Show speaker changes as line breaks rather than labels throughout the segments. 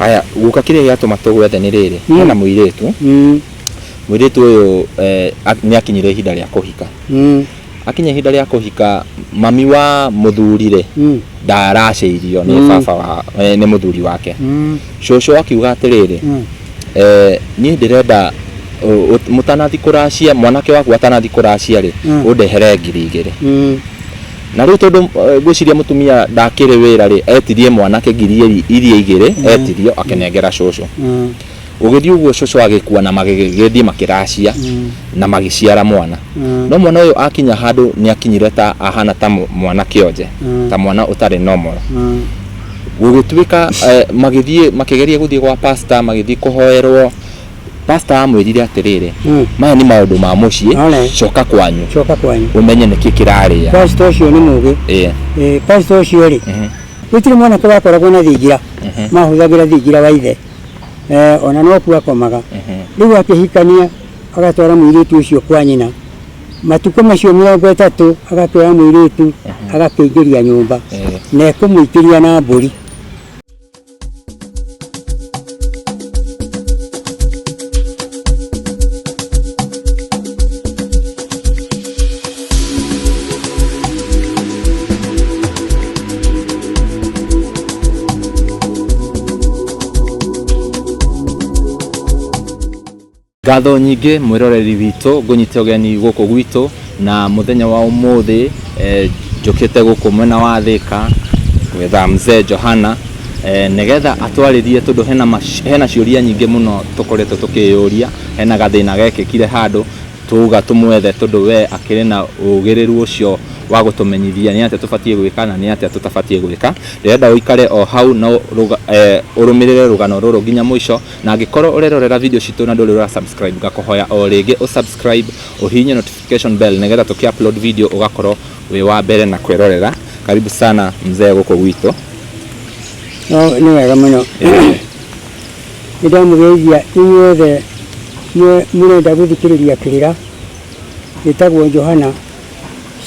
Haya guka kire giatuma tugwethe ni riri na muiretu muiretu uyu ni akinyire ihinda ria kuhika akinya ihinda ria kuhika mami wa muthurire ndaraceirio ni baba wa ni muthuri wake shosho akiuga atiriri ni ndirenda mutanathi kuracia mwanake waku atanathi kuracia ri undehere 2,000 na riu tondu gwiciria mutumia ndakire wira ri etirie mwanake 2,000 etirio akenengera shosho ugithi uguo shosho agikua na magigithie makiracia na magiciara mwana no mwana uyu akinya handu ni akinyire ta ahana ta mwana kionje ta mwana utari normal gugituika magithie makigeria guthie gwa pastor magithie kuhoerwo pastor amwirire atiriri maya ni maundu ma mucii coka kwanyu umenye niki kiraria
pastor ucio ni mugi pastor ucio ri gutire mwana kwa koragwo na thingira mahuthagira thingira wa ithe ona no kuwa komaga riu akihikania agatwara muiritu ucio kwa nyina matuko macio 30 agatwara muiritu agakiingiria nyumba na kumuitiria na mburi
Gatho nyingi mwiroreri witu ngunyite ugeni guku gwitu na muthenya wa umuthi njukite guku mwena wa Thika gwetha mzee Johana negetha atwaririe tondu hena ciuria nyingi muno tukoretwo tukiyuria hena gathina gekikire handu tuga tumwethe tondu we akiri na ugiriru ucio wa gutumenyithia ni atia tufatie gwika na ni atia tutafatie gwika ndirenda uikare o hau na urumirire rugano ruru nginya mwisho na angikorwo urerorera video citu na nduri subscribe ngakuhoya o ringi subscribe uhinye notification bell negetha tuki-upload video ugakorwo wi wa mbere na kwirorera. Karibu sana mzee guko gwitu.
Ni wega muno ndamugeithia inyuothe murenda guthikiriria kirira gitagwo Johana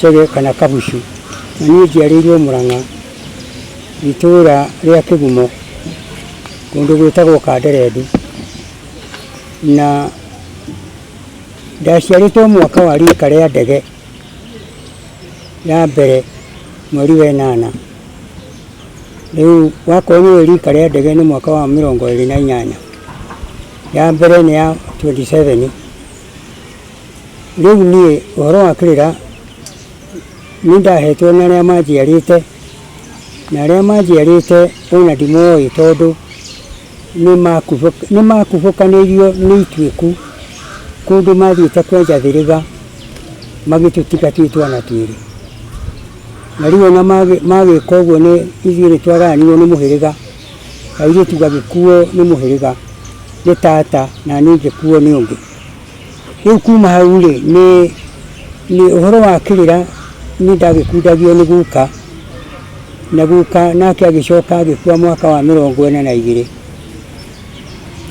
Chege kana Kabucu na ni njiarirwo Murang'a itura ria Kigumo kundu gwitagwo Kanderendi na ndaciaritwo mwaka wa rika ria ndege ya mbere mweri wa 8 riu wakorwo ni rika ria ndege ni mwaka wa 28 ya mbere ni ya 27 riu ni uhoro wa kirira nindahetwo na ria manjiarite na ria manjiarite ona ndimoi tondu ni makubukanirio ni itwiku kundu mathiite kwenja thiriga magitutika twitwana twiri na riu ona magika uguo ni ithuĩ nitwaganirwo ni muhiriga airitu gagikuo ni muhiriga ni tata na ni ngikuo ni ungi riu kuma hau ri ni uhoro wa kirira ni ndagikundagio ni guka na guka nake agicoka agikua mwaka wa 42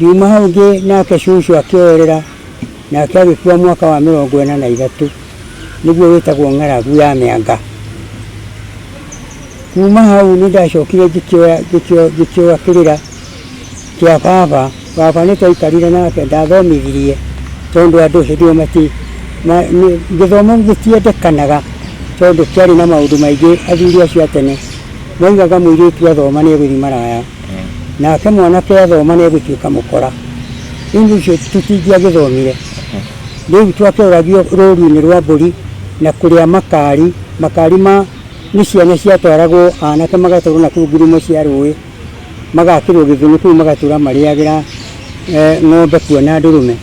juma hau ngi nake cucu akioerera nake agikua mwaka wa 43 niguo witagwo ng'aragu ya mĩanga. Kuma hau ni ndacokire ngikioya kirira kia baba ni twaikarire nake ndathomithirie tondu andu hindio mati githomo gitiendekanaga tondu kiari na maundu maingi athuri acio atene moigaga muiritu athoma ni guthi maraya nake mwanake athoma ni gutuika mukora indu cio tutingiagithomire riu twakeoragio rũũru-inĩ rwa mbũri na kuria makari ma ni ciana ciatwaragwo anake magatwarwo na kũu ngurumo cia rũĩ magakĩrwo gĩthũnũ kũu magatura marĩagĩra ng'ombe kuona ndũrũme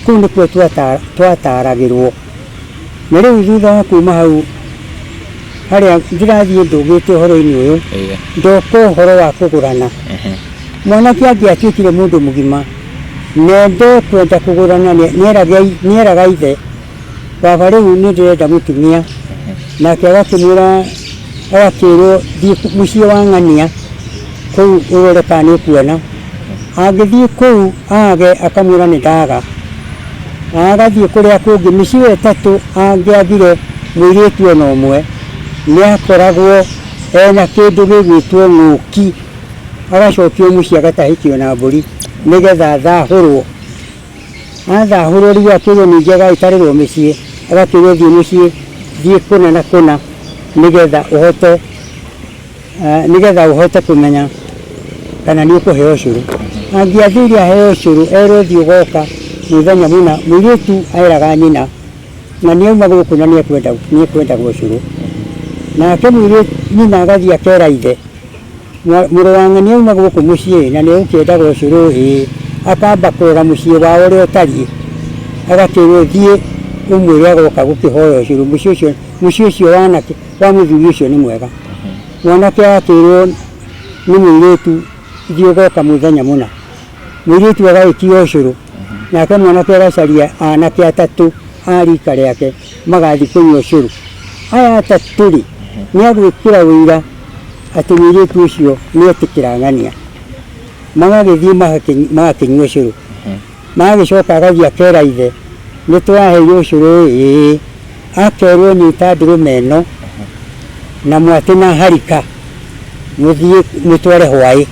kũu nĩkuo twataragĩrwo na rĩu thutha wa kuma hau harĩa ndirathiĩ ndũgĩte ũhoro-inĩ ũyũ ndoka ũhoro wa kũgũrana mwanake angĩatuĩkire mũndũ mũgima na ndekwenda kũgũrana nĩeraga ithe baba rĩu nĩ ndĩrenda mũtumia nake agakĩmwĩra agakĩrwo thiĩ mũciĩ wa ng'ania kũu ũrore kana nĩkuona agĩthiĩ kũu age akamwĩra nĩ ndaga agathiĩ kũrĩa kũngĩ mĩciĩ ĩtatũ angĩathire mũirĩtu ona ũmwe nĩ akoragwo ena kĩndũ gĩgwĩtwo ng'ũki agacokio muciĩ agatahĩkio na mbũri nĩgetha athahũrwo. Athahũrwo rĩu akĩrwo ningĩ agagĩtarĩrwo mĩciĩ, agakĩrwo thiĩ mũciĩ, thiĩ kũna na kũna nĩgetha ũhote kũmenya kana nĩ ũkũheo ũcũrũ. Angĩathire aheo ũcũrũ, erwo thiĩ ũgoka mũthenya mũna, mũirĩtu eraga nyina na nĩ auma gũkũ na nĩ ekwendagwo ũcũrũ. Nake nyina agathiĩ akera ithe, mũrũ wa ng'ania auma gũkũ mũciĩ na nĩ ũkĩendagwo ũcũrũ, akamba kũrora mũciĩ wao ũrĩa ũtariĩ, agakĩrwo thiĩ ũmwĩre agoka gũkĩhoya ũcũrũ. Mũciĩ ũcio wa mũthuri ũcio nĩ mwega. Mwanake agakĩrwo nĩ mũirĩtu thiĩ ũgoka mũthenya mũna, mũirĩtu agagĩtio ũcũrũ, nake mwanake agacaria anake atatũ a rika rĩake magathiĩ kũnyua ũcũrũ. Aya atatũ rĩ, nĩ agwĩkĩra wĩira atĩ mũirĩtu ũcio nĩ etĩkĩra ng'ania, magagĩthiĩ magakĩnyua ũcũrũ. Magagĩcoka agathiĩ akera ithe, nĩ twaheirwo ũcũrũ, akerwo nyita ndũrũme ĩno na mwatĩ na harika mũthiĩ mũtware hwaĩ.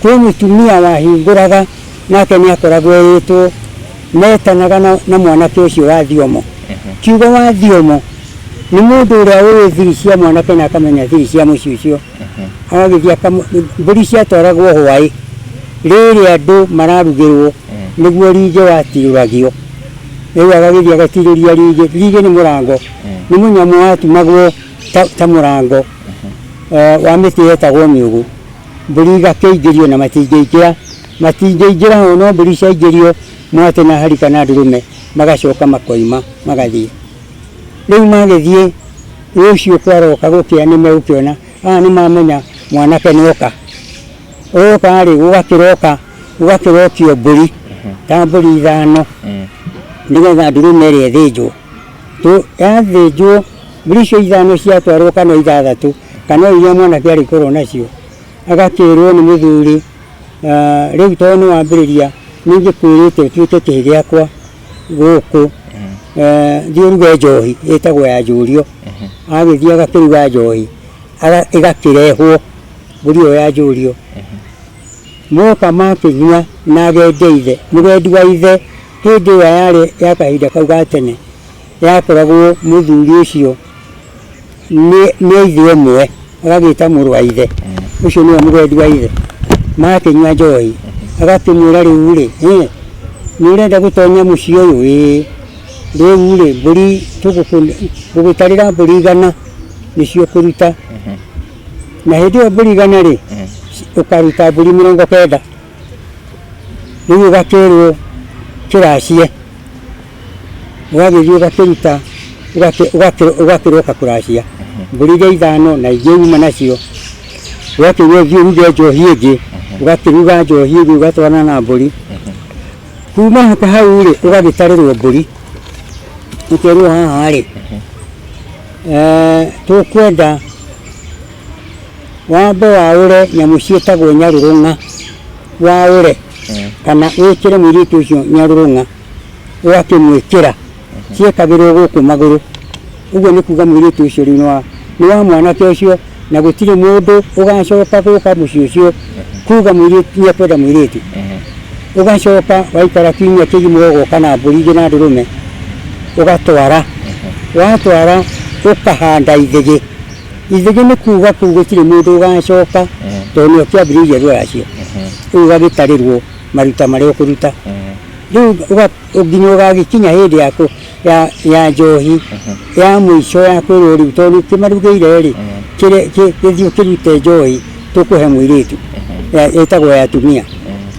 Kwĩ mũtumia wahingũraga nake nĩ akoragwo erĩtwo metanaga na mwanake ũcio wa thiomo. Kiugo wa thiomo nĩ mũndũ ũrĩa ũĩ thiri cia mwanake na akamenya thiri cia mũciĩ ũcio. Agagĩthiĩ mbũri ciatwaragwo hwaĩ, rĩrĩ andũ mararugĩrwo nĩguo rige watirũragio. Rĩu agagĩthiĩ agatirĩria rige nĩ mũrango, nĩ mũnyamũ watumagwo ta mũrango wa mĩtĩ yetagwo mĩũgũ. Mbũri igakĩingĩrio na matingĩingĩra no mbũri ciaingĩrio mwatĩ na harika na ndũrũme magacoka makoima magathiĩ. Rĩu magĩthiĩ rũciũ kwaroka gũkĩa nĩ megũkĩona nĩ mamenya mwanake nĩ oka. Oka rĩ gũgakĩrokio mbũri ta mbũri 5 nĩgetha ndũrũme ĩrĩa ĩthĩnjwo. Yathĩnjwo mbũri icio 5 ciatwarwo kana 6 kana iria mwanake arĩkorwo nacio, agakĩrwo nĩ mũthuri, rĩu tondũ nĩ wambĩrĩria nĩngĩkwĩrĩte ũtuĩke kĩhĩ gĩakwa gũkũ, thiĩ ũruge njohi ĩtagwo ya njũrio. Agĩthiĩ agakĩruga njohi ĩgakĩrehwo mbũri ĩyo ya njũrio. Moka makĩnyua na agende ithe, mũgendi wa ithe hĩndĩ ĩyo yarĩ ya kahinda kau ga tene, yakoragwo mũthuri ũcio nĩ ithe ũmwe, agagĩta mũrũ wa ithe, ũcio nĩwe mũgendi wa ithe. Makĩnyua njohi agakĩmwĩra rĩu rĩ, nĩ ũrenda gũtonya mũciĩ ũyũ? Rĩu rĩ, mbũri tũgũtarĩra mbũri 100 nĩcio kũruta, na hĩndĩ ĩyo mbũri 100 rĩ, ũkaruta mbũri 90. Rĩu ũgakĩrwo kĩracie, ũgagĩthiĩ ũgakĩruta, ũgakĩroka kũracia mbũri iria 5 na ingĩ uma nacio, ũgakĩrwo thiĩ ũruge njohi ĩngĩ, ũgakĩruga njohi ĩngĩ ũgatwarana na mbũri. Kuma hau rĩ, ũgagĩtarĩrwo mbũri, ũkerwo haha rĩ, tũkwenda wambe waũre nyamũ ciĩtagwo nyarũrũng'a, waũre kana wĩkĩre mũirĩtu ũcio nyarũrũng'a, ũgakĩmwĩkĩra ciĩkagĩrwo gũkũ magũrũ. Ũguo nĩ kuga mũirĩtu ũcio rĩu nĩ wa mwanake ũcio, na gũtirĩ mũndũ ũgacoka gũka mũciĩ ũcio kuga mũirĩtu nĩ ekwenda mũirĩtu. Ũgacoka waikara kiumia kĩgima ũgoka na mbũri ingĩ na ndũrũme ũgatwara, watwara ũkahanda ithĩgĩ. Ithĩgĩ nĩ kuga kũu gũtirĩ mũndũ ũgacoka tondũ nĩo kĩambĩrĩria rũracio. Rĩu ũgagĩtarĩrwo maruta marĩa ũkũruta. Rĩu nginya ũgagĩkinya hĩndĩ ya njohi ya mũico ya kwĩrwo rĩu tondũ kĩmarugĩire rĩ, gĩthiĩ ũkĩrute njohi tũkũhe mũirĩtu ĩtagwo ya atumia.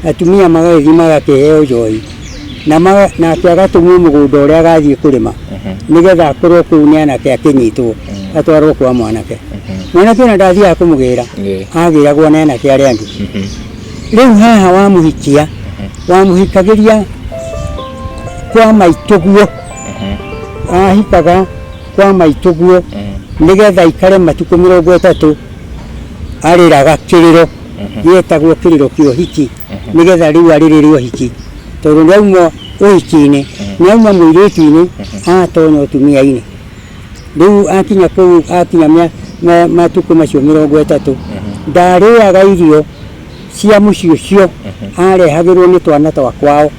Atumia magagĩthiĩ magakĩheo njohi nake agatũmwo mũgũnda ũrĩa agathiĩ kũrĩma nĩgetha akorwo kũu nĩ anake akĩnyitwo atwarwo kwa mwanake. Mwanake ona ndathiaga kũmũgĩra, agĩragwo nĩ anake arĩa angĩ. Rĩu haha wamũhikia, wamũhikagĩria kwa maitũguo, ahikaga kwa maitũguo nĩgetha ikare matukũ 30 arĩraga kĩrĩro gĩetagwo kĩrĩro kĩa ũhiki, nĩgetha rĩu arĩrĩre ũhiki tondũ nĩauma ũhiki-inĩ, nĩauma mũirĩtu-inĩ atonya ũtumia-inĩ. Rĩu akinya kũu, akinya matukũ macio 30 ndarĩaga irio cia muciĩ ũcio arehagĩrwo nĩ twana twa kwao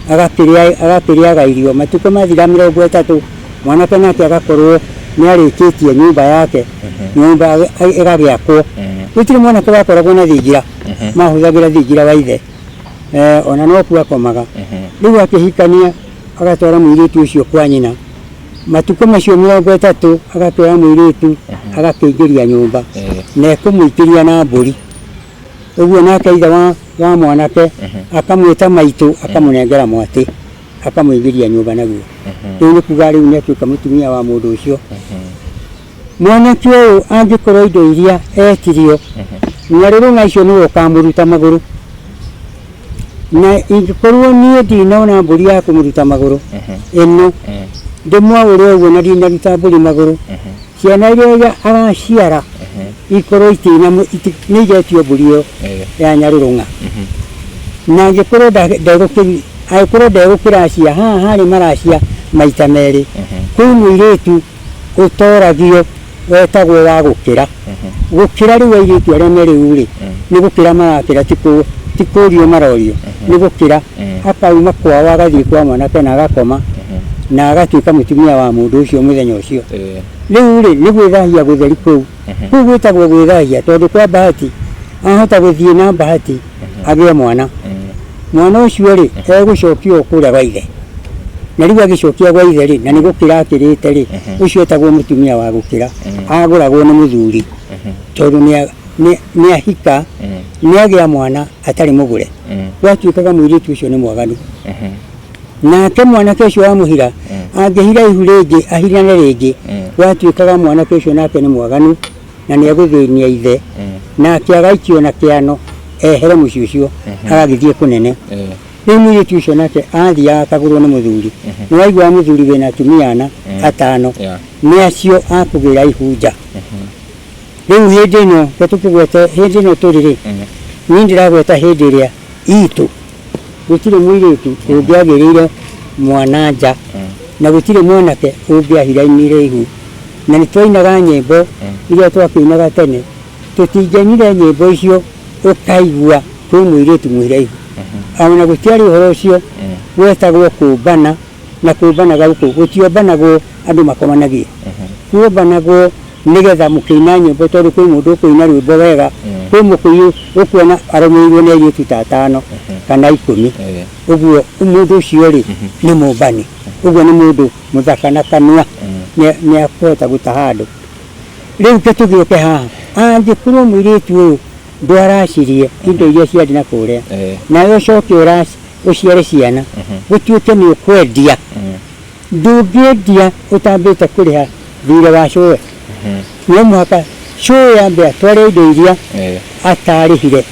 agakĩrĩaga irio. Matukũ mathira 30 mwanake nake agakorwo nĩ arĩkĩtie nyũmba yake, nyũmba ĩgagĩakwo. Gũtirĩ mwanake wakoragwo na thingira, mahũthagĩra thingira wa ithe, ona no kuo akomaga. Rĩu akĩhikania agatwara mũirĩtu ũcio kwa nyina. Matukũ macio 30 agakĩoya mũirĩtu agakĩingĩria nyũmba na ekũmũikĩria na mbũri. Ũguo nake ithe wa mwanake akamwĩta maitũ, akamũnengera mwatĩ, akamũingĩria nyũmba naguo. Rĩu nĩ kuga rĩu nĩ atuĩka mũtumia wa mũndũ ũcio. Mwanake ũyũ angĩkorwo indo iria etirio, nyarĩrũng'a icio nĩwe ũkamũruta magũrũ, na ingĩkorwo niĩ ndinona mbũri ya kũmũruta magũrũ ĩno, ndĩmwaũre ũguo na ndinaruta mbũri magũrũ, ciana iria araciara ikorwo nĩigetio mbũri ĩyo ya nyarũrũng'a. Na angĩkorwo ndegũkĩracia haha harĩ maracia maita merĩ, kwĩ mũirĩtu ũtoragio wetagwo wa gũkĩra. Gũkĩra rĩu airĩtu arĩa merĩ rĩ nĩ gũkĩra marakĩra, ti kũrio marorio, nĩ gũkĩra. Akauma kwao agathiĩ kwa mwanake na agakoma na agatuĩka mũtumia wa mũndũ ũcio mũthenya ũcio. Rĩu rĩ nĩ gwĩthahia gũtheri kũu, kũu gwĩtagwo gwĩthahia, tondũ kwa bahati ahota gũthiĩ na bahati agĩe mwana. Mwana ũcio rĩ egũcokio kũrĩa gwa ithe, na rĩu agĩcokia gwa ithe rĩ na nĩ gũkĩra akĩrĩte rĩ, ũcio etagwo mũtumia wa gũkĩra, agũragwo nĩ mũthuri, tondũ nĩ ahika, nĩ agĩa mwana atarĩ mũgũre. Gwatuĩkaga mũirĩtu ũcio nĩ mwaganu. Nake mwanake ũcio wa mũhira angĩhira ihu rĩngĩ ahirane rĩngĩ, gwatuĩkaga mwanake ũcio nake nĩ mwaganu na nĩ egũthĩnia ithe, nake agaikio na kĩano ehere mũciĩ ũcio agagĩthiĩ kũnene. Rĩu mũirĩtu ũcio nake athiaga akagũrwo nĩ mũthuri, nĩ waigua mũthuri wĩna atumia ana 5, nĩ acio akũgĩra ihu nja. Rĩu hĩndĩ ĩno tũkĩgwete, hĩndĩ ĩno tũrĩ rĩ, niĩ ndĩragweta hĩndĩ ĩrĩa itũ gũtirĩ mũirĩtu ũngĩagĩrĩire mwana nja, na gũtirĩ mwanake ũngĩahirainire ihu. Na nĩ twainaga nyĩmbo iria twakĩinaga tene, tũtingĩainire nyĩmbo icio ũkaigua kwĩ mũirĩtu mũhira ihu. Ona gũtiarĩ ũhoro ũcio, gwetagwo kũmbana, na kũmbanaga gũkũ gũtiombanagwo andũ makomanagie, kuombanagwo nĩgetha mũkĩina nyĩmbo, tondũ kwĩ mũndũ ũkũina rwĩmbo wega, kwĩ mũkũyũ ũkuona arũmĩrĩirwo nĩ airĩtu ta 5 kana 10. Ũguo mũndũ ũcio rĩ nĩ mũmbani, ũguo nĩ mũndũ mũthaka na kanua, nĩ akũhota gũtaha andũ. Rĩu tũgĩũke haha, angĩkorwo mũirĩtu ũyũ ndwaracirie indo iria ciarĩ na kũrĩa, nawe ũcoke ũciare ciana, gũtuĩke nĩ ũkwendia, ndũngĩendia ũtambĩte kũrĩha thirĩ wa cũwe. No mũhaka cũwe ambe atware indo iria atarĩhire,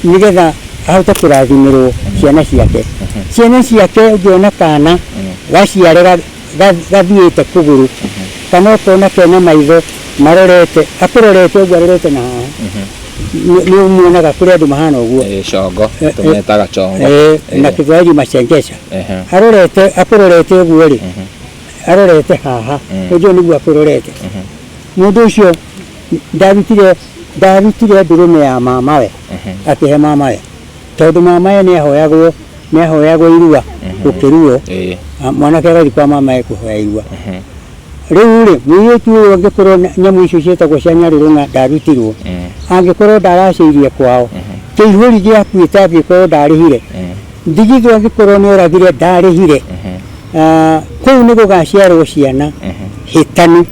nĩgetha ahote kũrathimĩrwo ciana ciake. Ciana ciake ũngĩona kana gaciare gathiĩte kũgũrũ, kana ũkona kena maitho marorete, akũrorete ũguo arorete na haha, nĩ umuonaga kũrĩ andũ mahana ũguo,
congo tũmetaga congo
na Kiswahili machengesha. Akũrorete ũguo rĩ, arorete haha, ũguo nĩguo akũrorete. Mũndũ ũcio ndarutire ndũrũme ya mamawe akĩhe mamawe, tondũ mamawe nĩ ahoyagwo irua gũkĩruo, mwanake agathiĩ kwa mamawe kũhoya irua. Rĩu rĩ mũirĩtu ũyũ angĩkorwo nyamũ icio ciĩtagwo cia nyarũrũng'a ndarutirwo, angĩkorwo ndaracĩirie kwao, kĩihũri gĩakuĩte angĩkorwo ndarĩhire, ndigithũ angĩkorwo nĩ oragire ndarĩhire, kũu nĩ gũgaciarwo ciana hĩtanu,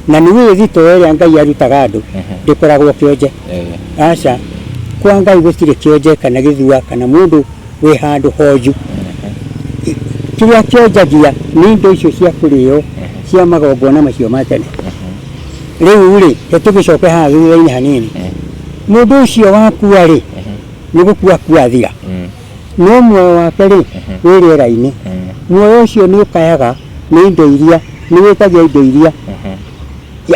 na nĩ wĩ thito ĩrĩa Ngai arutaga andũ ndĩkoragwo kĩonje. Aca, kwa Ngai gũtirĩ kĩonje kana gĩthua kana mũndũ wĩ handũ honju. Kĩrĩa kĩonjagia nĩ indo icio cia kũrĩo cia magongona macio ma tene. Rĩu rĩ tũgĩcoke haha thutha-inĩ hanini, mũndũ ũcio wakua rĩ nĩ gũkua kuathira, no muoyo wake rĩ wĩ rĩera-inĩ. Muoyo ũcio nĩ ũkayaga nĩ indo iria, nĩ wĩtagia indo iria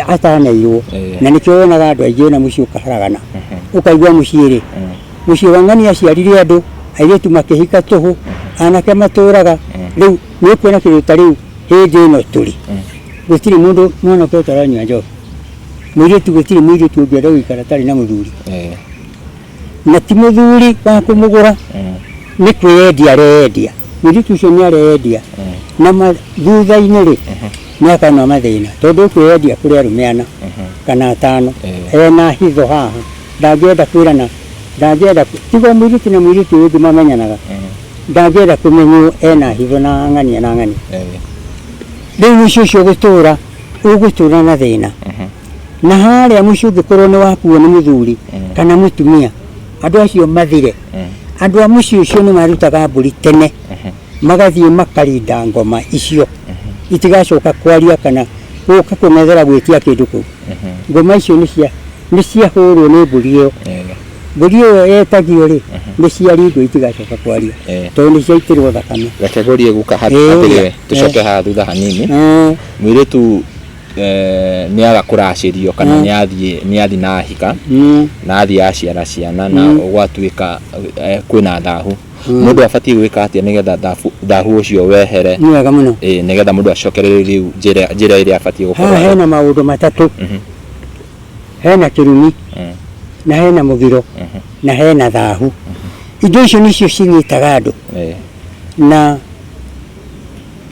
ataneirwo, na nĩkĩo wonaga andũ aingĩ na mũciĩ ũkaharagana, ũkaigua mũciĩ rĩ, mũciĩ wa ng'ania aciarire andũ, airĩtu makĩhika tũhũ, anake matũraga. Rĩu nĩ ũkuona kĩndũ ta rĩu hĩndĩ ĩno tũrĩ, gũtirĩ mũndũ mwanake ũtaranyua njohi, Mwiritu gutiri mwiritu ungĩenda gũikara atarĩ na mũthuri. Na ti mũthuri wa kũmũgũra, nĩ kwĩyendia areyendia. Mwiritu ũcio nĩ areyendia. Na thutha-inĩ rĩ, nĩ akona mathĩna. Tondũ kwĩyendia kũrĩ arũme ana kana atano. Ena hitho haha. Ndangĩenda kwĩrana. Ndangĩenda tiga mwiritu na mwiritu ũngĩ mamenyanaga. Ndangĩenda kũmenywo ena hitho na ng'ania na ng'ania. Rĩu ũcio ũgũtũra na thĩna. Na harĩa mũciĩ ũngĩkorwo nĩ wakuo nĩ mũthuri kana mũtumia, andũ acio mathire. Andũ a mũciĩ ũcio nĩ marutaga mbũri tene, magathiĩ makarinda ngoma icio itigacoka kwaria kana gũka kũmethera gwĩtia kĩndũ kũu. Ngoma icio nĩ ciahũrwo nĩ mbũri ĩyo. Mbũri ĩyo yetagio rĩ, nĩ ciarindwo itigacoka kwaria tondũ nĩ ciaitĩrwo thakame.
Kategoria gũka hatirĩ tũcoke haha thutha hanini. Mwĩrĩtu nĩ aga kũracĩrio kana nĩ athiĩ na hika na athiĩ aciara ciana na gwatuĩka kwĩna thahu. Mũndũ abatiĩ gwĩka atĩa nĩgetha thahu ũcio wehere?
Nĩ wega mũno.
Nĩgetha mũndũ acokerere rĩu njĩra ĩrĩa abatiĩ gũkorwo.
Haha hena maũndũ matatũ. Hena kĩrumi na hena mũgiro na hena thahu. Indo icio nĩcio cinyitaga andũ. Na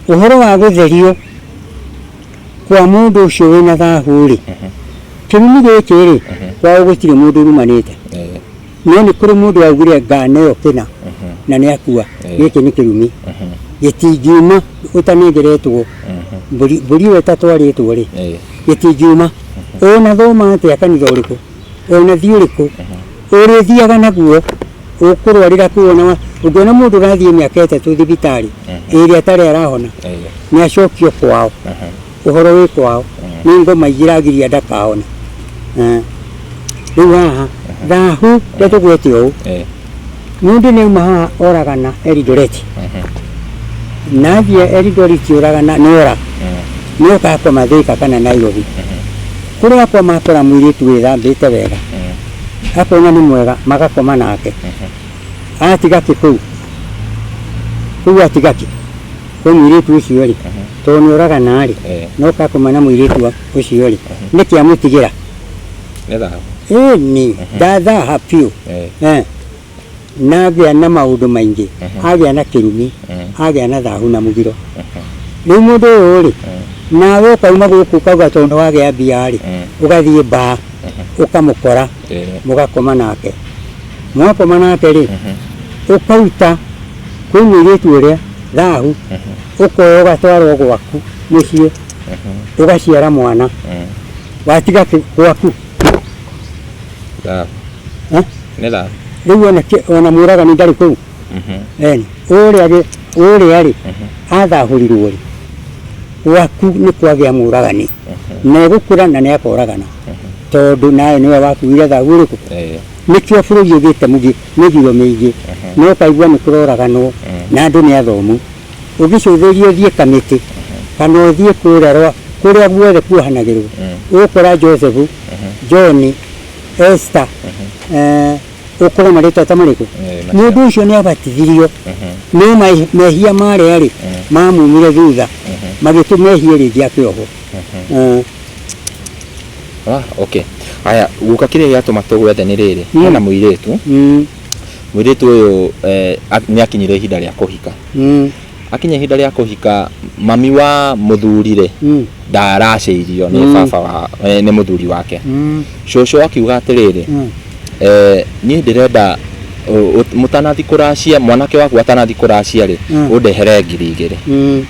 ũhoro wa gũtherio kwa mũndũ ũcio wĩna thahu rĩ, kĩrumi gĩkĩ rĩ, kwao gũtirĩ mũndũ urumanĩte. No nĩ kũrĩ mũndũ waugire ngana ĩyo kĩna na nĩ akua. Gĩkĩ nĩ kĩrumi gĩtingiuma ũtanengeretwo. Mbũri ĩyo ĩtatwarĩtwo rĩ, gĩtingiuma. Ona thoma atĩa kanitha ũrĩkũ, ona thiĩ ũrĩkũ, ũrĩthiaga naguo ũkũrwarĩra kuona. Ũngĩona mũndũ ũrathiĩ mĩaka ĩtatũ thibitarĩ ĩrĩa atarĩ arahona, nĩ acokio kwao. Ũhoro wĩ kwao, nĩ ngoma igiragiria ndakahona. Rĩu haha thahu tũgwete ũũ, mũndũ nĩ auma haha oragana Eldoret, na athiĩ Eldoret oragana nĩ ora, nĩ oka akoma Thika kana Nairobi. Kũrĩa akoma akora mũirĩtu wĩthambĩte wega, akona nĩ mwega, magakoma nake. Atiga kĩkũu atigaki kwĩ mũirĩtu ũcio rĩ, tondũ nĩ oragana rĩ, no kakoma na mũirĩtu ũcio rĩ, nĩkĩ amũtigĩra? Nĩ ndathaha biũ. Na agĩa na maũndũ maingĩ, agĩa na kĩrumi, agĩa na thahu na mũgiro. Rĩu mũndũ ũyũ rĩ, nawe ũkauma gũkũ ũkauga tondũ wagĩa mbia rĩ, ũgathiĩ mbaa ũkamũkora, mũgakoma nake. Mwakoma nake rĩ, ũkauta kwĩ mũirĩtu ũrĩa thahu, ũkoya ũgatwarwo gwaku mũciĩ, ũgaciara mwana, watiga gwaku. Rĩu ona mũragani ndarĩ kũu. Ũrĩa rĩ, athahũrirwo rĩ, gwaku nĩ kwagĩa mũragani na egũkũra na nĩ akoragana tondũ nawe nĩwe wakuire thahu ũrĩkũ. Nĩkĩo bũrũri ũgĩte mĩgiro mĩingĩ, no ũkaigua nĩ kũroraganwo na andũ nĩ athomu. Ũgĩcũthĩrio ũthiĩ Kamĩtĩ kana ũthiĩ kũrĩa guothe kuohanagĩrwo, ũgũkora Joseph, John, Esther, ũkora marĩtwa ta marĩkũ. Mũndũ ũcio nĩ abatithirio, no mehia marĩa rĩ, mamumire thutha magĩtũmehie rĩngĩ akĩohwo.
Haya, guka kĩrĩa gĩatũma tũgwethe nĩ rĩrĩ, hena mũirĩtu. Mũirĩtu ũyũ nĩ akinyire ihinda rĩa kũhika. Akinya ihinda rĩa kũhika, mami wa mũthuri rĩ, ndaracĩirio nĩ baba nĩ mũthuri wake. Cũcũ akiuga atĩrĩrĩ, niĩ ndĩrenda mũtanathi kũracia, mwanake waku atanathi kũracia rĩ, ũndehere 2,000.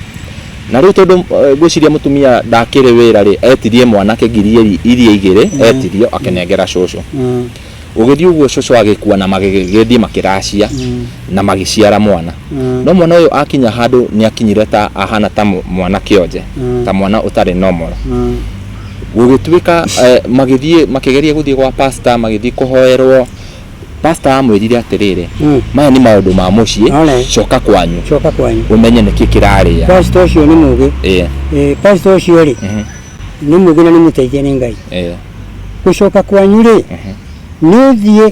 Na rĩu tondũ gwĩciria mũtumia ndakĩrĩ wĩra rĩ, etirie mwanake 2,000 etirio akenengera cũcũ. Ũgĩthiĩ ũguo cũcũ agĩkua na magĩthiĩ makĩracia na magĩciara mwana. No mwana ũyũ akinya handũ nĩ akinyire ta ahana ta mwana kĩonje, ta mwana ũtarĩ normal. Gũgĩtuĩka magĩthiĩ makĩgeria gũthiĩ gwa pastor, magĩthiĩ kũhoerwo. Pastor amwĩrire atĩrĩrĩ, maya nĩ maũndũ ma mũciĩ, coka kwanyu ũmenye nĩkĩ kĩrarĩa.
Pastor ũcio nĩ mũũgĩ. Pastor ũcio rĩ, nĩ mũũgĩ na nĩ mũteithia nĩ Ngai. Gũcoka kwanyu rĩ, nĩ ũthiĩ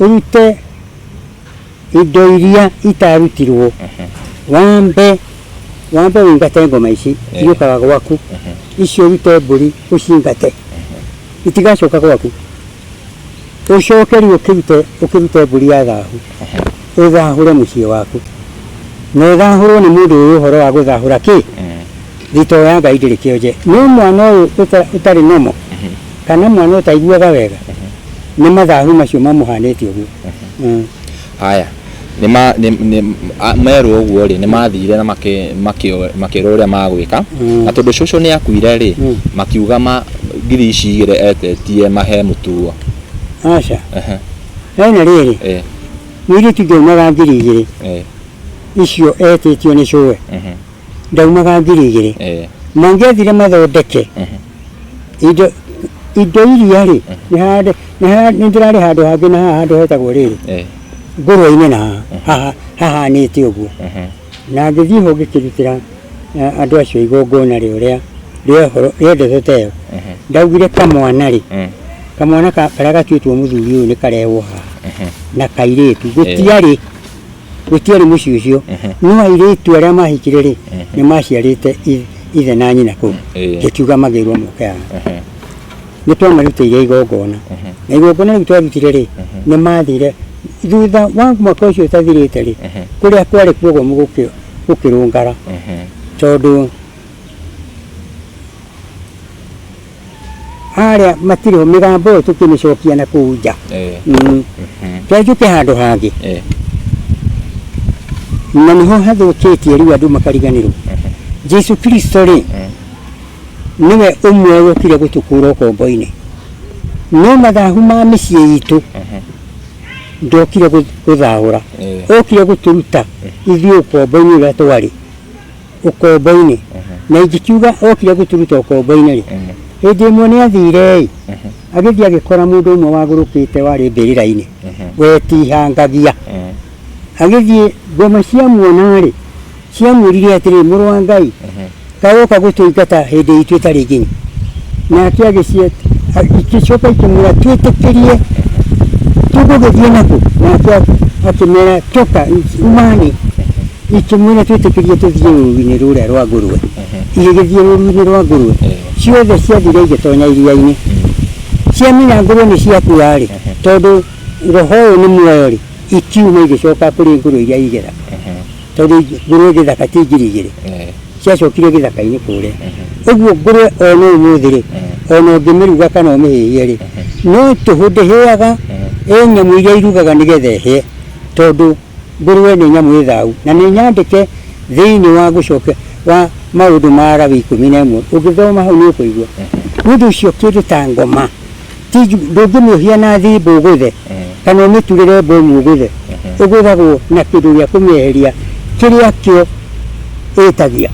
ũrute indo iria itarutirwo, wambe wĩingate ngoma ici iũkaga gwaku, icio rute mbũri ũcingate itigacoka gwaku ucoke rĩu ũkĩrute mbũri ya thahu ũthahũre mũciĩ waku na ũthahũrwo nĩ mũndũ ũyũ ũhoro wa gũthahũra kĩ thito ya Ngai ndĩrĩ kĩonje nĩ mwana ũyũ ũtarĩ nomo kana mwana ũtaiguaga wega nĩ mathahu macio mamũhanĩte ũguo.
Haya merwo ũguo rĩ nĩ mathire na makĩrwo ũrĩa magwĩka na tondũ cũcũ nĩ akuire rĩ makiuga ngiri ici igĩrĩ etetie mahe mũtuo.
Aca hena rĩrĩ mũirĩtu ndaumaga ngiri igĩrĩ icio etĩtio nĩ cũwe ndaumaga ngiri igĩrĩ mangĩathire mathondeke indo iria rĩ nĩ ndĩrarĩ handũ hangĩ na haha handũ hetagwo rĩrĩ ngũrwe-inĩ na hahanĩte ũguo na ngĩthiĩ ho ngĩkĩrutĩra andũ acio igongona rĩo rĩendete ĩyo ndaugire kamwana rĩ kamwana karĩa gatuĩtwo mũthuri ũyũ nĩ karehwo haha na kairĩtu gũtiarĩ mũciĩ ũcio no airĩtu arĩa mahikire rĩ nĩ maciarĩte ithe na nyina kũu ngĩkiuga magĩrwo moke haha nĩ twamarutĩire igongona na igongona rĩu twarutire rĩ nĩ mathire thutha wa mwaka ũcio ũtathirĩte rĩ kũrĩa kwarĩ kuoguo gũkĩrũngara tondũ harĩa matirĩ ho mĩgambo ĩyo tũkĩmĩcokia na kũu nja twanjũke handũ hangĩ na nĩho hathũkĩtie rĩu andũ makariganĩrwo Jesu Kristo rĩ niwe ũmwe wokire gũtũkũra ũkombo-inĩ no mathahu ma mĩciĩ itũ ndokire gũthahũra okire gũtũruta ithuĩ ũkombo-inĩ ũrĩa twarĩ ũkombo-inĩ na ingĩkiuga okire gũtũruta ũkombo-inĩ rĩ hĩndĩ ĩmwe nĩ athire agĩthiĩ agĩkora mũndũ ũmwe wagũrũkĩte warĩ mbĩrĩra-inĩ wetihangagia agĩthiĩ ngoma ciamuona rĩ ciamwĩrire atĩrĩ mũrũ wa Ngai kagoka gũtũingata hĩndĩ itũ ĩtarĩ nginyi nake igĩcoka ikĩmwĩra twĩtĩkĩrie tũgũgĩthiĩ naku nake akĩmera toka umani ikĩmwĩra twĩtĩkĩrie tũthiĩ rũru-inĩ rũrĩa rwa ngũrwe igĩgĩthiĩ rũru-inĩ rwa ngũrwe ciothe ciathire igĩtonya iria-inĩ ciamenya ngũrwe nĩ ciakua rĩ tondũ roho ũyũ nĩ muoyo rĩ ikiuma igĩcoka kũrĩ ngũrwe iria igera tondũ ngũrwe gĩthaka ti ngiri igĩrĩ ciacokire gĩthaka-inĩ kũrĩa ũguo ngũrwe ona ũmũthĩ rĩ ona ũngĩmĩruga kana ũmĩhĩhie rĩ no tũhũ ndĩhĩaga nyamũ iria irugaga nĩgetha ĩhĩe tondũ ngũrwe nĩ nyamũ ĩthau na nĩ nyandĩke thĩinĩ wa gũcoka wa maũndũ ma Lawi 11 ũngĩthoma hau nĩ ũkũigua nĩ ũndũ ũcio kĩndũ ta ngoma ndũngĩmĩohia na thimbũ ũgũthe kana ũmĩturĩre mbomu ũgũthe ũgũthagwo na kĩndũ gĩa kũmĩeheria kĩrĩa kĩo ĩtagia.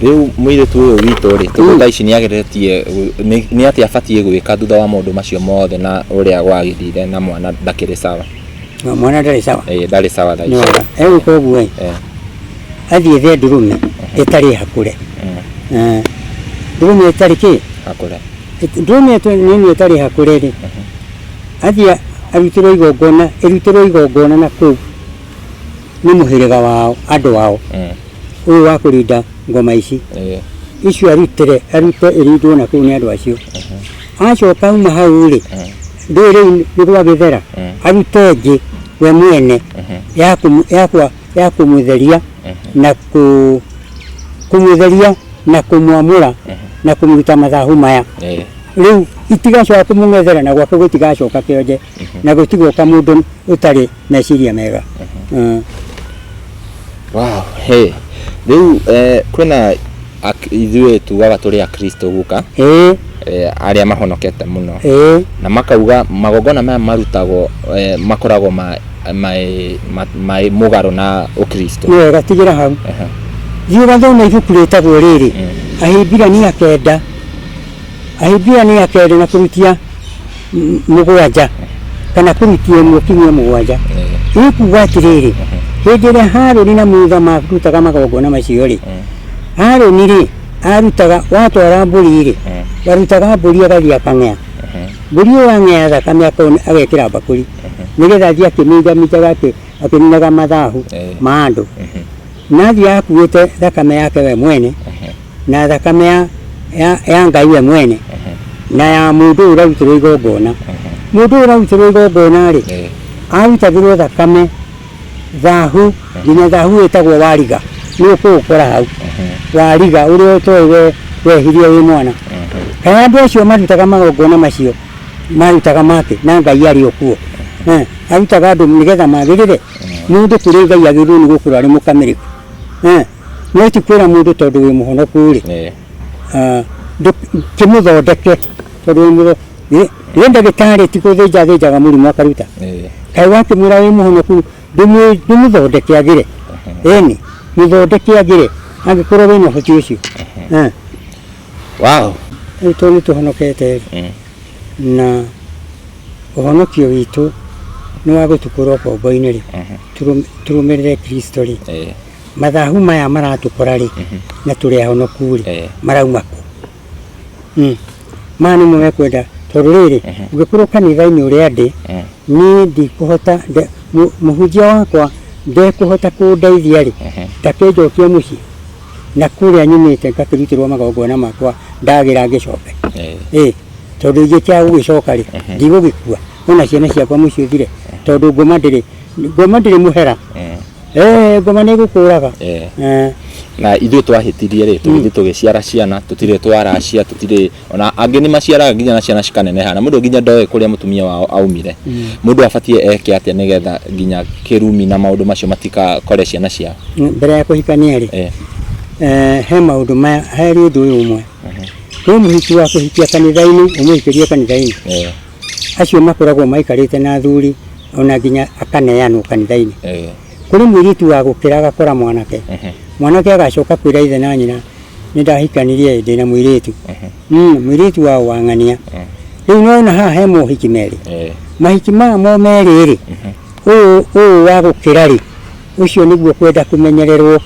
Rĩu mũirĩtu ũyũ witũ rĩ tondũ thaa ici nĩageretie nĩ atĩ abatiĩ gwĩka thutha wa maũndũ macio mothe na ũrĩa gwagĩthire na mwana ndakĩrĩ sawa.
Mwana ndarĩ sawa
ndarĩ sawa thaa ici
egũka ũguo athiĩ the ndũrũme ĩtarĩ hakũre ndũrũme ĩtarĩ kĩ
hakũre
ndũrũme nĩ ĩtarĩ hakũre rĩ athiĩ ĩrutĩrwo igongona na kũu nĩ mũhĩrĩga wao andũ ao ũyũ wa kũrinda ngoma ici icio arute ĩrindwo na kũu nĩ andũ acio acoka uma hau rĩ ndũrĩ nĩ gwagĩthera arute ĩngĩ we mwene ya kũmũtheria na kũmũtheria na kũmwamũra na kũmũruta mathahu maya rĩu itigacoka kũmũng'ethera na gwake gũtigacoka kĩonje na gũtigoka mũndũ ũtarĩ meciria mega.
Rĩu kwĩna ithuĩ tugaga tũrĩ Akristo guka arĩa mahonokete mũno na makauga magongona maya marutagwo makoragwo mũgarũ na Ũkristo.
Nĩ wega tigĩra hau thiĩ ũgathome ibuku rĩtagwo rĩrĩ Ahĩmbirania 9 na kũrutia 7 kana kũrutia 1 kinyia 7 ĩkuuga atĩrĩrĩ hĩndĩ ĩrĩa Harũni na Musa marutaga magongona macio rĩ Harũni rĩ arutaga watwara mbũri rĩ warutaga mbũri agathiĩ akang'ea mbũri ĩyo ang'ea thakame agekĩra mbakũri nĩgetha athiĩ akĩminjaminjaga akĩminaga mathahu ma andũ na athiĩ akuĩte thakame yake we mwene na thakame ya Ngai we mwene na ya mundu urarutirwo igongona mundu urarutirwo igongona ri arutagirwo thakame thahu nginya thahu itagwo wariga ni ukukora hau wariga uria towe wehirie wi mwana kana andu acio marutaga magongona macio marutaga make na Ngai ari okuo arutaga andu nigetha magirire mundu kuri Ngai agirwo ni gukura ari mukamiriku no tikwira mundu tondu wi muhonoku ri kimuthondeke tondu ri ndagitari tikuthinjaga murimu akaruta kai wakimwira wi muhonoku ndumuthondeke agire eni muthondeke agire angikorwo wina uhoti ucio
wow
ito ni tuhonokete na uhonokio witu ni wa gutukura bombo-ini ri turumirire Kristo ri mathahu maya maratukora ri na turi ahonoku ri marauma ku mani mwe kwenda tondu riri ungikorwo kanitha-ini uria ndi ni ndikuhota muhunjia wakwa ndekuhota kundeithia ri takenjokia mucii na kuria nyumite ngakirutirwo magongona makwa ndagira ngicoke tondu ingikia gugicoka ri ndigugikua ona ciana ciakwa mucii uthire tondu ngoma ndiri muhera ngoma ni gukuraga
na ithuĩ twahĩtirie rĩ tũgĩthiĩ tũgĩciara ciana tũtirĩ twaracia tũtirĩ ona angĩ nĩ maciaraga nginya na ciana cikaneneha na mũndũ nginya ndoĩ kũrĩa mũtumia wao aumire mũndũ abatie eke atĩa nĩgetha nginya kĩrumi na maũndũ macio matikakore ciana ciao
mbere ya kũhikania rĩ he maũndũ maya he ũndũ ũyũ ũmwe kwĩ mũhiki wa kũhikia kanitha-inĩ ũmũhikĩrie kanitha-inĩ acio makoragwo maikarĩte na athuri ona nginya akaneanwo kanitha-inĩ kuri mwiritu wa gukira agakora mwanake agacoka kwira ithe na nyina nindahikanirie ndina mwiritu mwiritu wa wang'ania riu nona haha he mohiki meri mahiki mo meri ri uyu wa gukira ri ucio niguo kwenda kumenyererwo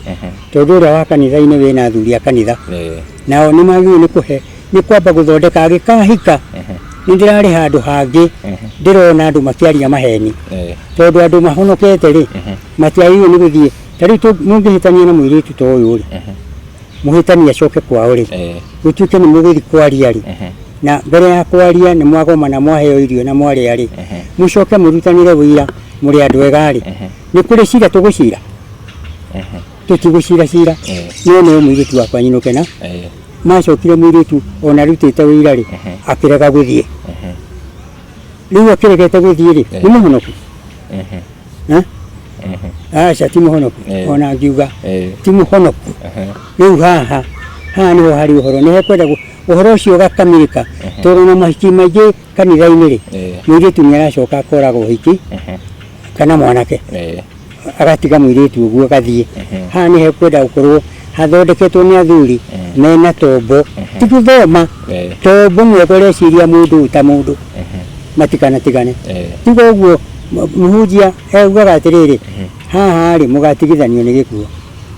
tondu uria wa kanitha-ini wina athuri a kanitha nao ni magĩrĩirwo ni kuhe ni kwamba guthondeka agikahika nindirari handu hangi ndirona andu makiaria maheni tondu andu mahonokete ri matiagĩrĩirwo ni guthie tari tu mungihitania na mwiritu to uyu ri muhitania acoke kwao ri gutuike ni muguthi kwaria ri na mbere ya kwaria ni mwagoma na mwaheo irio na mwaria ri mucoke murutanire wira muri andu ega ri ni kuri cira tugucira tutigucira cira no mwiritu wakwa nyinuke na macokire mwiritu ona rutite wira ri akirega guthie riu akiregete guthie ri ni muhonoku aca ti muhonoku ona ngiuga ti muhonoku riu haha niho hari uhoro ni hekwenda uhoro ucio ũgakamirĩka tondu na mahiki maingĩ kanitha-inĩ ri mwiritu ni aracoka akoraga ũhiki kana mwanake agatiga mwiritu ũguo gathie haha ni hekwenda gukorwo hathondeketwo ni athuri mena tombo ti guthoma tombo mwega ũreciria mundu ta mundu matikanatigane tiga ũguo muhunjia eugaga atiriri haha ri mugatigithanio ni gikuo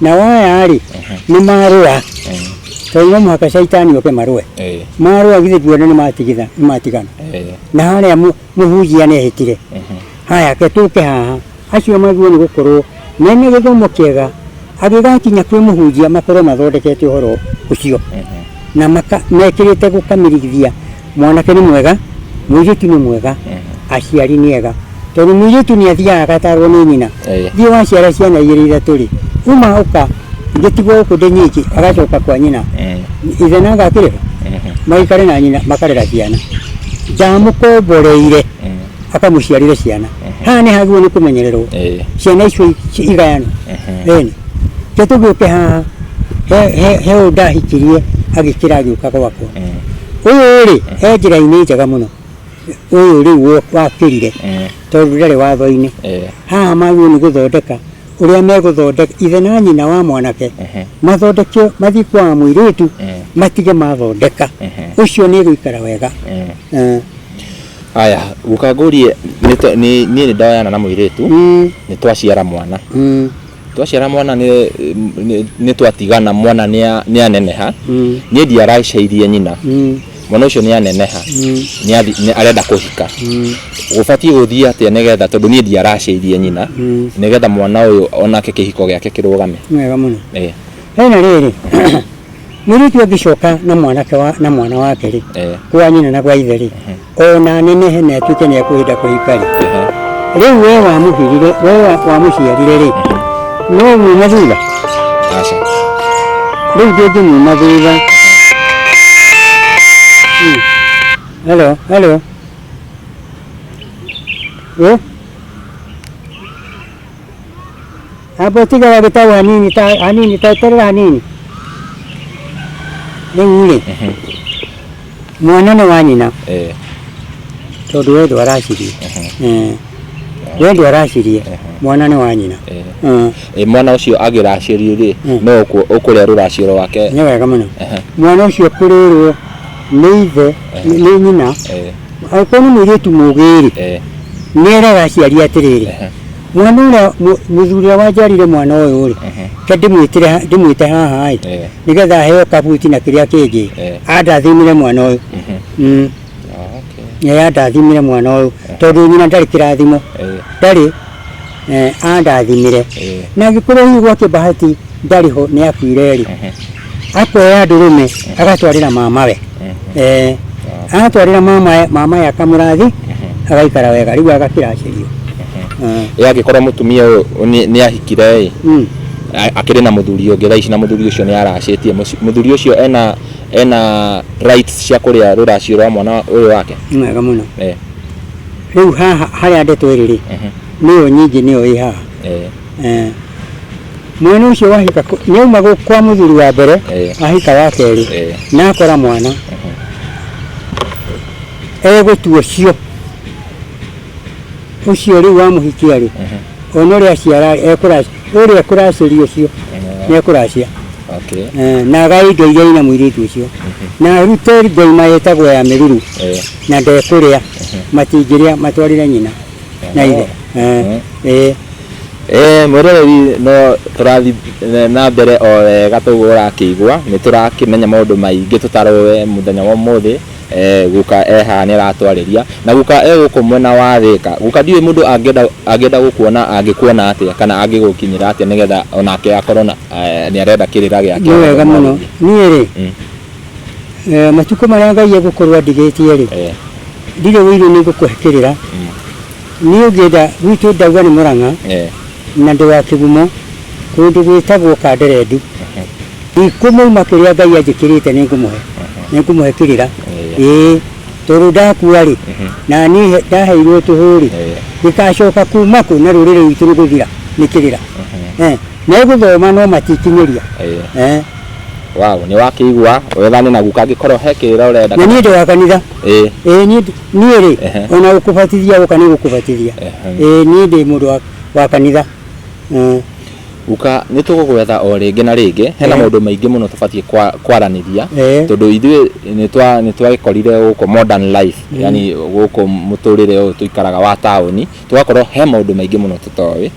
na waya ri ni marua tondu no muhaka shaitani oke marue marua githe tuone ni matigana na haria muhunjia ni hitire haya ke tuke haha acio maguo ni gukorwo nene githomo kiega agigakinya kwi muhunjia makorwo mathondekete uhoro ucio na mekirite gukamirithia mwanake ni mwega mwiritu ni mwega aciari ni ega tondu mwiritu ni athiaga agatarwo ni nyina thie waciara ciana igĩrĩ ithatũ ri uma uka ngitigwo gũkũ ndĩ nyiki agacoka kwa nyina ithe na agakĩrĩho maikare na nyina makarera ciana ndamũkomboreire akamũciarire ciana haha nĩ hagĩrĩirwo nĩ kũmenyererwo ciana icio igayano ĩni ke tũgĩũke haha he ũyũ ndahikirie agĩkĩra agĩũka gwakwa ũyũ rĩ he njĩra-inĩ njega mũno ũyũ rĩu wakĩrire tondu ndarĩ watho-inĩ haha magĩrĩirwo nĩ gũthondeka uria megũthondeka ithe na nyina wa mwanake mathondekio mathii kwa mwiritu matige mathondeka ucio nĩ gũikara wega
aya gukagurie ni ndayana na mwiritu ni twaciara mwana ni twatigana mwana ni aneneha ni ndiaracairie nyina mwana ucio ni aneneha ni arenda kuhika ubatie guthie atia nigetha tondu ni ndiaracairie nyina nigetha mwana uyu onake kihiko giake kirugame
wega muno hena riri Mwiritu agicoka na mwana wake ri kwa nyina na kwa ithe ri ona nenehe na tuke ne kuhida kuhikari riu we wamuhirire we wamuciarire ri no muma thutha riu ndingi muma thutha. Hello hapo tigara gitawa hanini taiterera hanini ningire mwana ne wa nyina tondu we ndwaracirie we ndwaracirie mwana ne wa nyina
mwana ucio agiracirio ri no ukuria ruracio wake
ni wega muno mwana ucio kurirwo ni ithe ni nyina akorwo ni mwiritu mugiri ni eraga aciari atiriri mwana uria muthuri wanjarire mwana uyu ri ndimwite haha nigetha heo kabuti na kiria kingi andathimire mwana uyu andathimire mwana uyu tondu nyina ndari kirathimo ndari andathimire na gikorwo hihi gwake bahati ndari ho ni akuire ri akoya ndurume agatwarira mamawe atwarira mama ya kamurathi agaikara wega riu agakiracirio
agikorwo mutumia ni ahikire akiri na muthuri ungi thaici na muthuri ucio ni aracitie muthuri ucio ena rights cia kuria ruracio rwa mwana uyu wake
mwega muno riu haha haria ndeto iri niyo nyingi niyo i haha mwana ucio wahika niuma kwa muthuri wa mbere ahika wa keri na akora mwana egutua cio ucio riu wamuhikia ri ono ria ciara uria kuracirio cio ni ekuracia na agaigeire ina mwiritu ucio na rute ngoima yetagwo ya miruru na ndekuria matingiria matwarire nyina na ithe mwereri no turathi na mbere o wega toguo urakigwa ni turakimenya maundu maingi tutarowe muthenya wa muthi guka haha ni aratwariria na guka guku mwena wa Thika guka ndiwe mundu angenda gukuona angikuona atia kana angigukinyira atia nigetha onake akorwo ni arenda kirira giake ni wega muno ni ri matuko maria Ngai egukorwo ndigitie ri ndire wiru ni gukuhekirira ni ugenda gwitu ndauga ni Murang'a na ndi wa Kigumo kundu gwitagwo Kanderendu ikumuuma kiria Ngai anjikirite ni ngumuhekirira tondu ndakua ri na ni ndaheirwo tuhuri gikacoka kuma ku na rurire witu ni guthira ni kirira na guthoma no matikinyiria
wow ni wakigwa wethane na guka gikorwo hekirira urenda
ni ndi wa kanitha ni ri ona ukubatithia ukani gukubatithia ni ndi mundu wa kanitha
uka ni tugugwetha o ringi na ringi hena maundu maingi muno tubatie kwaraniria tondu ithuĩ ni twagikorire guko modern life yani guko muturire uyu tuikaraga wa tauni tugakorwo he maundu maingi muno tutowi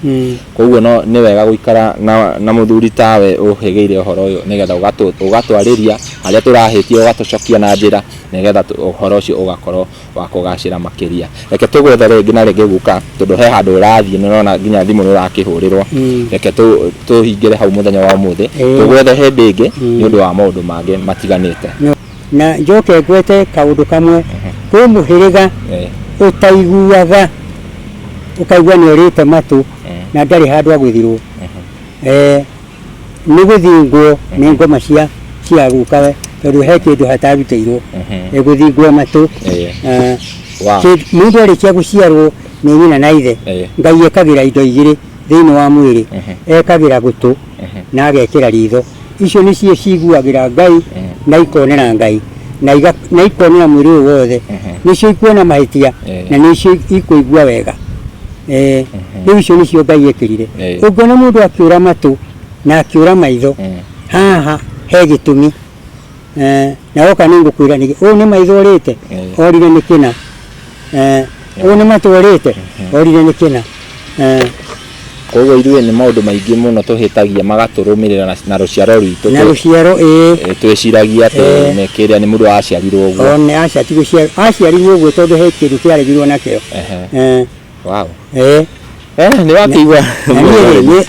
koguo no ni wega guikara na muthuri tawe uhegeire uhoro uyu nigetha ugatwariria aria turahitie ugatucokia na njira nigetha uhoro ucio ugakorwo wa kugacira makiria reke tugwetha ringi na ringi guka tondu he handu urathie nona nginya thimu ni urakihurirwo reke tuhingire hau muthenya wa muthi tugwethe hindi ingi ni undu wa maundu mangi matiganite
na njoke gwete kaundu kamwe kwi muhiriga utaiguaga ukaigua ni urite matu na ndari handu agwithirwo ni guthingwo ni ngoma cia gukawe tondu he kindu hatarutĩirwo guthingwo matu mundu arikia guciarwo ni nyina na ithe Ngai ekagira indo igiri thiini wa mwiri ekagira gutu na agekira ritho icio ni cio ciguagira Ngai na ikonera Ngai na ikonera mwiri wothe nicio ikuona mahitia na nicio ikuigua wega riu icio nicio Ngai ekirire ungiona mundu akiura matu na akiura maitho haha he gitumi na oka ningukwira ni uyu ni maitho orite orire ni kina uyu ni matu orite orire ni kina
koguo ithuĩ ni maundu maingi muno tuhitagia magaturumirira na ruciaro rwitu
na ruciaro
twiciragia ati mekiria ni mundu aciarirwo uguo
ni aciarirwo uguo tondu he kindu kiaregirwo nakio
wow Nĩ wakĩigua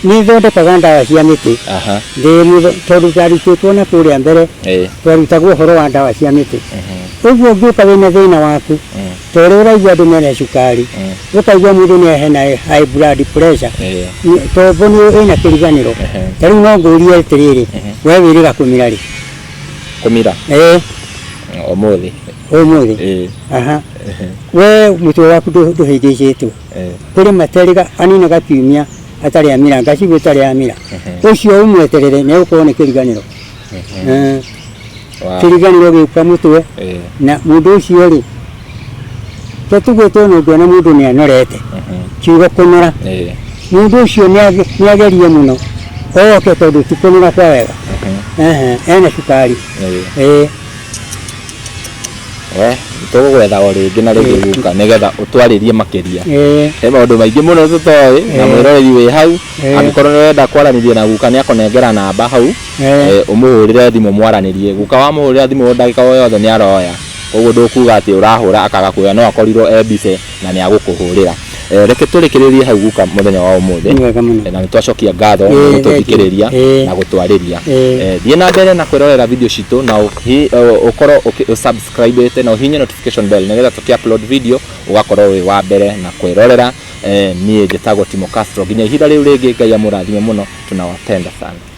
nĩ thondekaga ndawa cia mĩtĩ tondũ twarutĩtwo na kũrĩa mbere twarutagwo ũhoro wa ndawa cia mĩtĩ ũguo ũngĩũka wĩna thĩna waku ta ũrĩa ũraigua andũ mena cukari ũkaigua mũndũ nĩ high blood pressure tondũ wĩna kĩriganĩro ta rĩu no ngũrie atĩrĩrĩ we wĩrĩga kũmira rĩ
kũmira ũmũthĩ
we mũtwe waku ndũhĩngĩcĩtwo kũrĩ materĩga aninaga kiumia atarĩ amira ngacigua atarĩ amira ũcio ũmweterere nĩ ũgũkorwo nĩ kĩriganĩro kĩriganĩro gĩũka mũtwe na mũndũ ũcio rĩ tũtugĩtwo nĩ ũngĩona mũndũ nĩ anorete kiugo kũnora mũndũ ũcio nĩ agerie mũno oke tondũ ti kũnora kwa wega ena cukari
tũgũgwetha o rĩngĩ na rĩngĩ guka nĩgetha ũtwarĩrie makĩria he maũndũ maingĩ mũno tũtoĩ na mwĩroreri wĩ hau angĩkorwo nĩ ũrenda kwaranĩria na guka nĩ akũnengera namba hau ũmũhũrĩre thimũ mwaranĩrie guka wamũhũrĩra thimũ ndagĩka o yothe nĩ aroya koguo ndũkuga atĩ ũrahũra akaga kuoya no akorirwo mbice na nĩ agũkũhũrĩra reke tũrĩkĩrĩrie hau guka mũthenya wa ũmũthĩ na nĩ twacokia ngatho nĩ gũtũthikĩrĩria na gũtwarĩria thiĩ na mbere na kwĩrorera video citũ na ũkorwo ũsubscribe na ũhinye notification bell nĩgetha tũkĩ-upload video ũgakorwo wĩ wa mbere na kwĩrorera niĩ njĩtagwo Timo Castro nginya ihinda rĩu rĩngĩ Ngai amũrathime mũno tunawapenda sana.